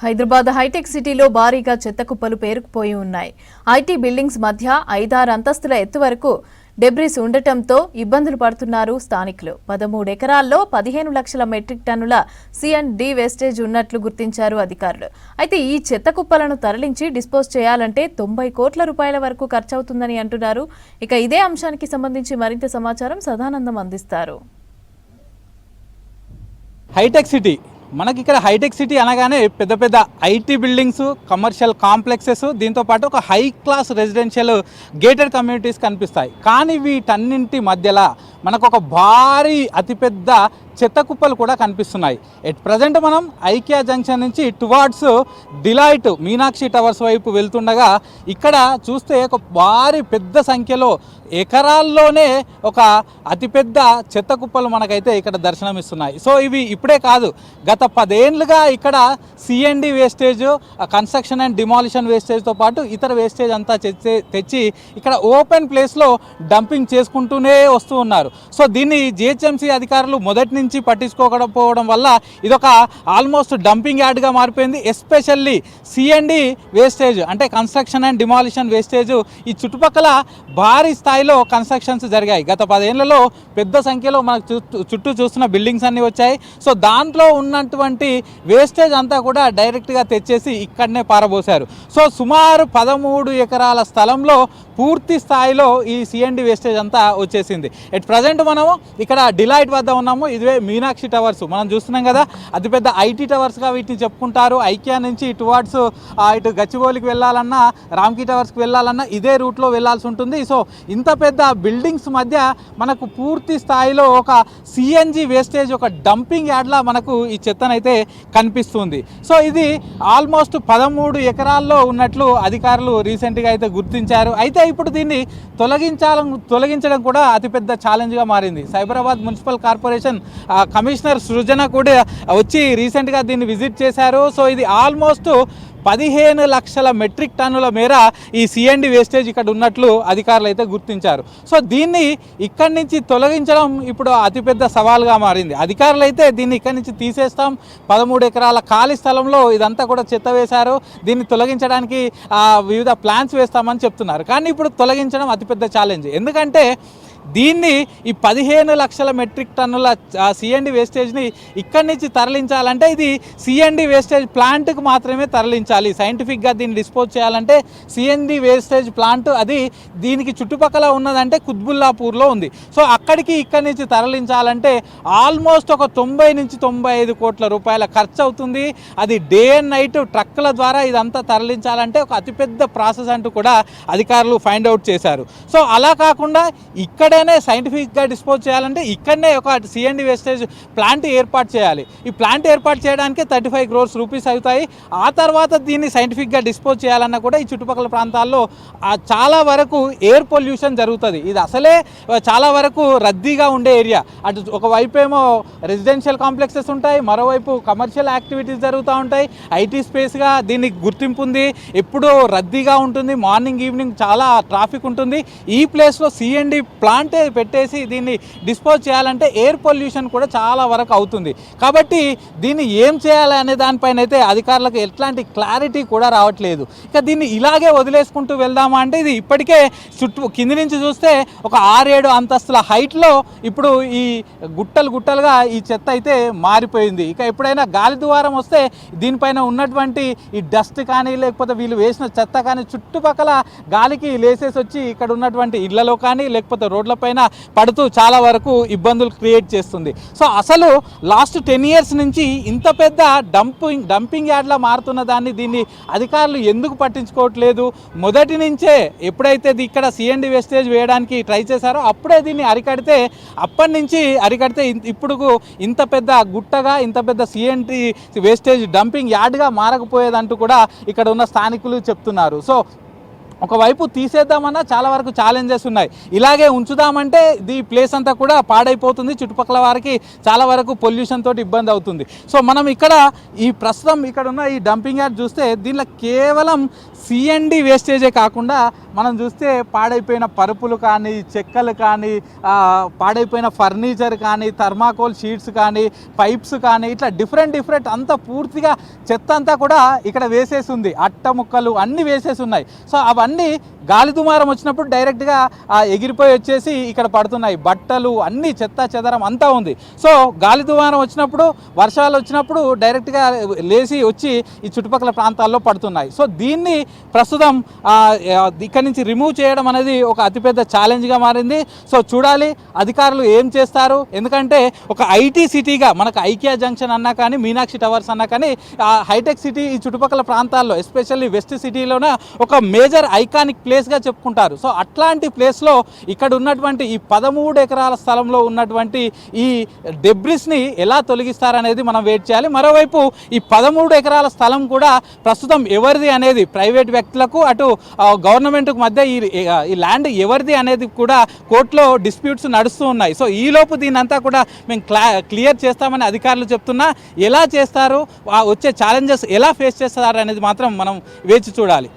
Hyderabad hitech సిటీలో భారీగా చెత్త కుప్పలు పేరుకుపోయి ఉన్నాయి. ఐటీ బిల్డింగ్స్ మధ్య 5-6 అంతస్తుల ఎత్తు వరకు డెబ్రిస్ ఉండటంతో ఇబ్బందులు పడుతున్నారు స్థానికులు. 13 ఎకరాల్లో 15 లక్షల మెట్రిక్ టన్నుల C&D వేస్టేజ్ ఉన్నట్లు గుర్తించారు అధికారులు. అయితే ఈ చెత్త కుప్పలను తరలించి డిస్పోజ్ చేయాలంటే 90 కోట్ల రూపాయల వరకు ఖర్చవుతుందని అంటున్నారు. ఇక ఇదే అంశానికి సంబంధించి మరింత సమాచారం సదానందం అందిస్తారు. హైటెక్ సిటీ మనకి ఇక్కడ హైటెక్ సిటీ అనగానే పెద్ద పెద్ద ఐటీ బిల్డింగ్స్, కమర్షియల్ కాంప్లెక్సెస్, దీంతోపాటు ఒక high class residential gated communities కనిపిస్తాయి. కానీ వీటన్నింటి మధ్యలో మనకు ఒక భారీ అతిపెద్ద చెత్త కుప్పలు కూడా కనిపిస్తున్నాయి. ఎట్ ప్రజెంట్ మనం ఐకియా జంక్షన్ నుంచి టువార్డ్స్ డిలైట్ మీనాక్షి టవర్స్ వైపు వెళ్తుండగా ఇక్కడ చూస్తే ఒక భారీ పెద్ద సంఖ్యలో ఎకరాల్లోనే ఒక అతిపెద్ద చెత్త కుప్పలు మనకైతే ఇక్కడ దర్శనమిస్తున్నాయి. సో ఇవి ఇప్పుడే కాదు, గత 10 ఏళ్ళుగా ఇక్కడ C&D wastage, construction and demolition వేస్టేజ్తో పాటు ఇతర వేస్టేజ్ అంతా తెచ్చి ఇక్కడ ఓపెన్ ప్లేస్లో డంపింగ్ చేసుకుంటూనే వస్తూ ఉన్నారు. సో దీన్ని GHMC అధికారులు మొదటి నుంచి పట్టించుకోకపోవడం వల్ల ఇదొక ఆల్మోస్ట్ డంపింగ్ యార్డ్గా మారిపోయింది. ఎస్పెషల్లీ C&D వేస్టేజ్ అంటే కన్స్ట్రక్షన్ అండ్ డిమాలిషన్ వేస్టేజ్ ఈ చుట్టుపక్కల భారీ స్థాయిలో కన్స్ట్రక్షన్స్ జరిగాయి. గత 10 ఏళ్లలో పెద్ద సంఖ్యలో మనకు చుట్టూ చూస్తున్న బిల్డింగ్స్ అన్నీ వచ్చాయి. సో దాంట్లో ఉన్నటువంటి వేస్టేజ్ అంతా కూడా డైరెక్ట్గా తెచ్చేసి ఇక్కడనే పారబోసారు. సో సుమారు 13 ఎకరాల స్థలంలో పూర్తి స్థాయిలో ఈ C&D వేస్టేజ్ అంతా వచ్చేసింది. ఎట్ ప్రజెంట్ మనము ఇక్కడ డిలైట్ వద్ద ఉన్నాము. ఇదే మీనాక్షి టవర్స్ మనం చూస్తున్నాం కదా, అతిపెద్ద ఐటీ టవర్స్గా వీటిని చెప్పుకుంటారు. ఐకియా నుంచి టువార్డ్స్ ఇటు గచ్చిబౌలికి వెళ్ళాలన్నా, రామ్కీ టవర్స్కి వెళ్ళాలన్నా ఇదే రూట్లో వెళ్ళాల్సి ఉంటుంది. సో ఇంత పెద్ద బిల్డింగ్స్ మధ్య మనకు పూర్తి స్థాయిలో ఒక CNG వేస్టేజ్, ఒక డంపింగ్ యార్డ్లా మనకు ఈ చెత్తనైతే కనిపిస్తుంది. సో ఇది ఆల్మోస్ట్ 13 ఎకరాల్లో ఉన్నట్లు అధికారులు రీసెంట్గా అయితే గుర్తించారు. అయితే ఇప్పుడు దీన్ని తొలగించడం కూడా అతిపెద్ద ఛాలెంజ్గా మారింది. సైబరాబాద్ మున్సిపల్ కార్పొరేషన్ కమిషనర్ సృజన కూడా వచ్చి రీసెంట్గా దీన్ని విజిట్ చేశారు. సో ఇది ఆల్మోస్ట్ 15 లక్షల మెట్రిక్ టన్నుల మేర ఈ C&D వేస్టేజ్ ఇక్కడ ఉన్నట్లు అధికారులు అయితే గుర్తించారు. సో దీన్ని ఇక్కడి నుంచి తొలగించడం ఇప్పుడు అతిపెద్ద సవాల్గా మారింది. అధికారులు అయితే దీన్ని ఇక్కడి నుంచి తీసేస్తాం, 13 ఎకరాల ఖాళీ స్థలంలో ఇదంతా కూడా చెత్త వేశారు, దీన్ని తొలగించడానికి వివిధ ప్లాన్స్ వేస్తామని చెప్తున్నారు. కానీ ఇప్పుడు తొలగించడం అతిపెద్ద ఛాలెంజ్. ఎందుకంటే దీన్ని ఈ 15 లక్షల మెట్రిక్ టన్నుల C&D వేస్టేజ్ని ఇక్కడి నుంచి తరలించాలంటే ఇది C&D వేస్టేజ్ ప్లాంట్కి మాత్రమే తరలించాలి. సైంటిఫిక్గా దీన్ని డిస్పోజ్ చేయాలంటే C&D వేస్టేజ్ ప్లాంట్ అది దీనికి చుట్టుపక్కల ఉన్నదంటే కుత్బుల్లాపూర్లో ఉంది. సో అక్కడికి ఇక్కడి నుంచి తరలించాలంటే ఆల్మోస్ట్ ఒక 90 నుంచి 95 కోట్ల రూపాయల ఖర్చు అవుతుంది. అది డే అండ్ నైట్ ట్రక్కుల ద్వారా ఇదంతా తరలించాలంటే ఒక అతిపెద్ద ప్రాసెస్ అంటూ కూడా అధికారులు ఫైండ్ అవుట్ చేశారు. సో అలా కాకుండా ఇక్కడనే సైంటిఫిక్గా డిస్పోజ్ చేయాలంటే ఇక్కడనే ఒక C&D వేస్టేజ్ ప్లాంట్ ఏర్పాటు చేయాలి. ఈ ప్లాంట్ ఏర్పాటు చేయడానికి 35 crores రూపీస్ అవుతాయి. ఆ తర్వాత దీన్ని సైంటిఫిక్గా డిస్పోజ్ చేయాలన్నా కూడా ఈ చుట్టుపక్కల ప్రాంతాల్లో చాలా వరకు ఎయిర్ పొల్యూషన్ జరుగుతుంది. ఇది అసలే చాలా వరకు రద్దీగా ఉండే ఏరియా. అటు ఒకవైపు ఏమో రెసిడెన్షియల్ కాంప్లెక్సెస్ ఉంటాయి, మరోవైపు కమర్షియల్ యాక్టివిటీస్ జరుగుతూ ఉంటాయి. ఐటీ స్పేస్గా దీనికి గుర్తింపు ఉంది, ఎప్పుడూ రద్దీగా ఉంటుంది, మార్నింగ్ ఈవినింగ్ చాలా ట్రాఫిక్ ఉంటుంది. ఈ ప్లేస్లో C&D ప్లాంట్ పెట్టేసి దీన్ని డిస్పోజ్ చేయాలంటే ఎయిర్ పొల్యూషన్ కూడా చాలా వరకు అవుతుంది. కాబట్టి దీన్ని ఏం చేయాలి అనే దానిపైన అయితే అధికారులకు ఎట్లాంటి క్లారిటీ కూడా రావట్లేదు. ఇక దీన్ని ఇలాగే వదిలేసుకుంటూ వెళ్దామా అంటే ఇది ఇప్పటికే కింది నుంచి చూస్తే ఒక 6-7 అంతస్తుల హైట్లో ఇప్పుడు ఈ గుట్టలుగా ఈ చెత్త అయితే మారిపోయింది. ఇక ఎప్పుడైనా గాలి ద్వారం వస్తే దీనిపైన ఉన్నటువంటి ఈ డస్ట్ కానీ లేకపోతే వీళ్ళు వేసిన చెత్త కానీ చుట్టుపక్కల గాలికి లేసేసి వచ్చి ఇక్కడ ఉన్నటువంటి ఇళ్లలో కానీ లేకపోతే రోడ్లపైన పడుతూ చాలా వరకు ఇబ్బందులు క్రియేట్ చేస్తుంది. సో అసలు లాస్ట్ 10 years నుంచి ఇంత పెద్ద డంపింగ్ యార్డ్లా మారుతున్న దీన్ని అధికారులు ఎందుకు పట్టించుకోవట్లేదు? మొదటి నుంచే ఎప్పుడైతే ఇక్కడ C&D వేస్టేజ్ వేయడానికి ట్రై చేశారో అప్పుడే దీన్ని అప్పటి నుంచి అరికడితే ఇప్పుడు ఇంత పెద్ద గుట్టగా, ఇంత పెద్ద C&D వేస్టేజ్ డంపింగ్ యార్డ్గా మారకపోయేదంటూ కూడా ఇక్కడ ఉన్న స్థానికులు చెప్తున్నారు. సో ఒకవైపు తీసేద్దామన్నా చాలా వరకు ఛాలెంజెస్ ఉన్నాయి. ఇలాగే ఉంచుదామంటే ఈ ప్లేస్ అంతా కూడా పాడైపోతుంది, చుట్టుపక్కల వారికి చాలా వరకు పొల్యూషన్ తోటి ఇబ్బంది అవుతుంది. సో మనం ఇక్కడ ఈ ప్రస్తుతం ఇక్కడ ఉన్న ఈ డంపింగ్ యార్డ్ చూస్తే దీనిలో కేవలం సిఎండి వేస్టేజే కాకుండా మనం చూస్తే పాడైపోయిన పరుపులు కానీ, చెక్కలు కానీ, పాడైపోయిన ఫర్నిచర్ కానీ, థర్మాకోల్ షీట్స్ కానీ, పైప్స్ కానీ, ఇట్లా డిఫరెంట్ అంతా పూర్తిగా చెత్త అంతా కూడా ఇక్కడ వేసేసి ఉంది. అట్ట ముక్కలు అన్నీ వేసేసి ఉన్నాయి. సో అవన్నీ గాలి దుమారం వచ్చినప్పుడు డైరెక్ట్గా ఎగిరిపోయి వచ్చేసి ఇక్కడ పడుతున్నాయి. బట్టలు అన్నీ చెత్త చెదరం అంతా ఉంది. సో గాలి దుమారం వచ్చినప్పుడు, వర్షాలు వచ్చినప్పుడు డైరెక్ట్గా లేచి వచ్చి ఈ చుట్టుపక్కల ప్రాంతాల్లో పడుతున్నాయి. సో దీన్ని ప్రస్తుతం ఇక్కడి నుంచి రిమూవ్ చేయడం అనేది ఒక అతిపెద్ద ఛాలెంజ్గా మారింది. సో చూడాలి అధికారులు ఏం చేస్తారు. ఎందుకంటే ఒక ఐటీ సిటీగా మనకు ఐకియా జంక్షన్ అన్నా కానీ, మీనాక్షి టవర్స్ అన్నా కానీ, హైటెక్ సిటీ ఈ చుట్టుపక్కల ప్రాంతాల్లో ఎస్పెషల్లీ వెస్ట్ సిటీలోనే ఒక మేజర్ ఐకానిక్ ప్లేస్గా చెప్పుకుంటారు. సో అట్లాంటి ప్లేస్లో ఇక్కడ ఉన్నటువంటి ఈ 13 ఎకరాల స్థలంలో ఉన్నటువంటి ఈ డెబ్రిస్ని ఎలా తొలగిస్తారనేది మనం వెయిట్ చేయాలి. మరోవైపు ఈ 13 ఎకరాల స్థలం కూడా ప్రస్తుతం ఎవరిది అనేది ప్రైవేట్ వ్యక్తులకు, అటు గవర్నమెంట్కు మధ్య ఈ ల్యాండ్ ఎవరిది అనేది కూడా కోర్టులో డిస్ప్యూట్స్ నడుస్తూ ఉన్నాయి. సో ఈలోపు దీనంతా కూడా మేము క్లియర్ చేస్తామని అధికారులు చెప్తున్నా, ఎలా చేస్తారు, వచ్చే ఛాలెంజెస్ ఎలా ఫేస్ చేస్తారు అనేది మాత్రం మనం వేచి చూడాలి.